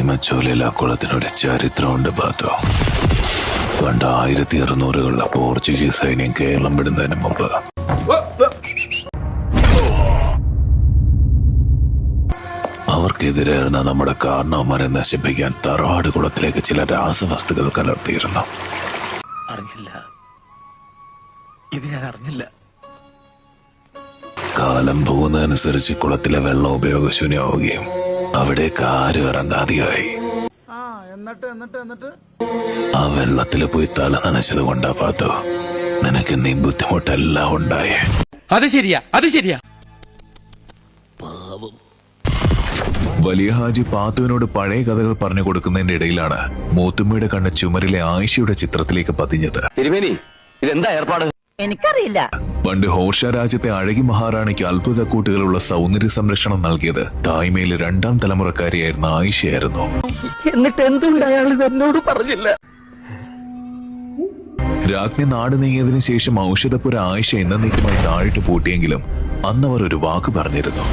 കണിമച്ചോലയിൽ ആ കുളത്തിനൊരു ചരിത്രമുണ്ട് പാത്തോ. പണ്ട് 1600-കളിലെ പോർച്ചുഗീസ് സൈന്യം കേരളം വിടുന്നതിന് മുമ്പ് അവർക്കെതിരായിരുന്ന നമ്മുടെ കാരണവന്മാരെ നശിപ്പിക്കാൻ തറവാട് കുളത്തിലേക്ക് ചില രാസവസ്തുക്കൾ കലർത്തിയിരുന്നു. കാലം പോകുന്നതനുസരിച്ച് കുളത്തിലെ വെള്ളം ഉപയോഗശൂന്യമാവുകയും അവിടേക്ക് ആരും ഇറങ്ങാതെയായി. ആ വെള്ളത്തിൽ പോയി തല നനച്ചത് കൊണ്ടാ പാത്തോ നിനക്ക് നീ ബുദ്ധിമുട്ടെല്ലാം ഉണ്ടായേ. അത് ശരിയാ. വലിയ ഹാജി പാത്തുവിനോട് പഴയ കഥകൾ പറഞ്ഞു കൊടുക്കുന്നതിന്റെ ഇടയിലാണ് മൂത്തുമ്മയുടെ കണ്ണ് ചുമരിലെ ആയിഷയുടെ ചിത്രത്തിലേക്ക് പതിഞ്ഞത്. ഇതെന്താ ഏർപ്പാട്? എനിക്കറിയില്ല. പണ്ട് ഹോർഷ രാജ്യത്തെ അഴകി മഹാറാണിക്ക് അത്ഭുത കൂട്ടുകളുള്ള സൗന്ദര്യ സംരക്ഷണം നൽകിയത് തായ്മയിലെ 2ാം തലമുറക്കാരിയായിരുന്ന ആയിഷയായിരുന്നു. എന്നിട്ട് എന്തുകൊണ്ട് അയാൾ എന്നോട് പറഞ്ഞില്ല? രാജ്ഞി നാട് നീങ്ങിയതിനു ശേഷം ഔഷധപുര ആയിഷ എന്നേക്കുമായി താഴിട്ട് പൂട്ടിയെങ്കിലും അന്നവർ ഒരു വാക്ക് പറഞ്ഞിരുന്നു.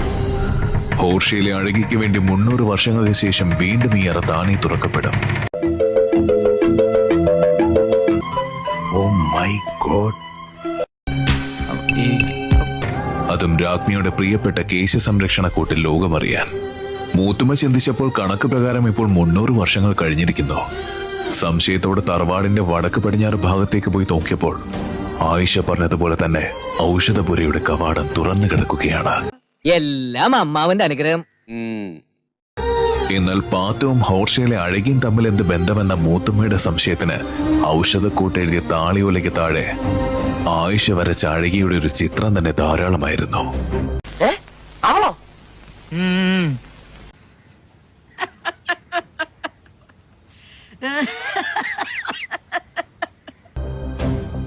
ഹോർഷയിലെ അഴകിക്ക് വേണ്ടി 300 വർഷങ്ങൾക്ക് ശേഷം വീണ്ടും ഈ അറ താണി തുറക്കപ്പെടും. അതും രാജ്ഞിയുടെ പ്രിയപ്പെട്ട കേശ സംരക്ഷണ കൂട്ടിൽ ലോകമറിയാൻ. മൂത്തുമ്മ ചിന്തിച്ചപ്പോൾ കണക്ക് പ്രകാരം ഇപ്പോൾ 300 വർഷങ്ങൾ കഴിഞ്ഞിരിക്കുന്നു. സംശയത്തോടെ തറവാടിന്റെ വടക്ക് പടിഞ്ഞാറ് ഭാഗത്തേക്ക് പോയി നോക്കിയപ്പോൾ ആയിഷ പറഞ്ഞതുപോലെ തന്നെ ഔഷധപുരയുടെ കവാടം തുറന്നു കിടക്കുകയാണ്. എല്ലാം അമ്മാവന്റെ അനുഗ്രഹം. എന്നാൽ പാത്തവും ഹോർഷയിലെ അഴകിയും തമ്മിൽ എന്ത് ബന്ധമെന്ന മൂത്തുമ്മയുടെ സംശയത്തിന് ഔഷധക്കൂട്ടെഴുതിയ താളിയോലയ്ക്ക് താഴെ ആയിഷ വരച്ച അഴകിയുടെ ഒരു ചിത്രം തന്നെ ധാരാളമായിരുന്നു.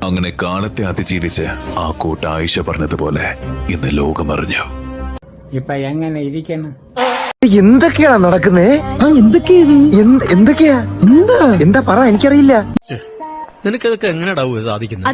അങ്ങനെ കാലത്തെ അതിജീവിച്ച് ആ കൂട്ട് ആയിഷ പറഞ്ഞതുപോലെ ഇന്ന് ലോകമറിഞ്ഞു. ഇപ്പൊ എങ്ങനെ ഇരിക്കുന്നു? എന്തൊക്കെയാ നടക്കുന്നേ? എന്തൊക്കെയാ പറ, എനിക്കറിയില്ല. നിനക്കതൊക്കെ എങ്ങനെയാ സാധിക്കുന്നത്?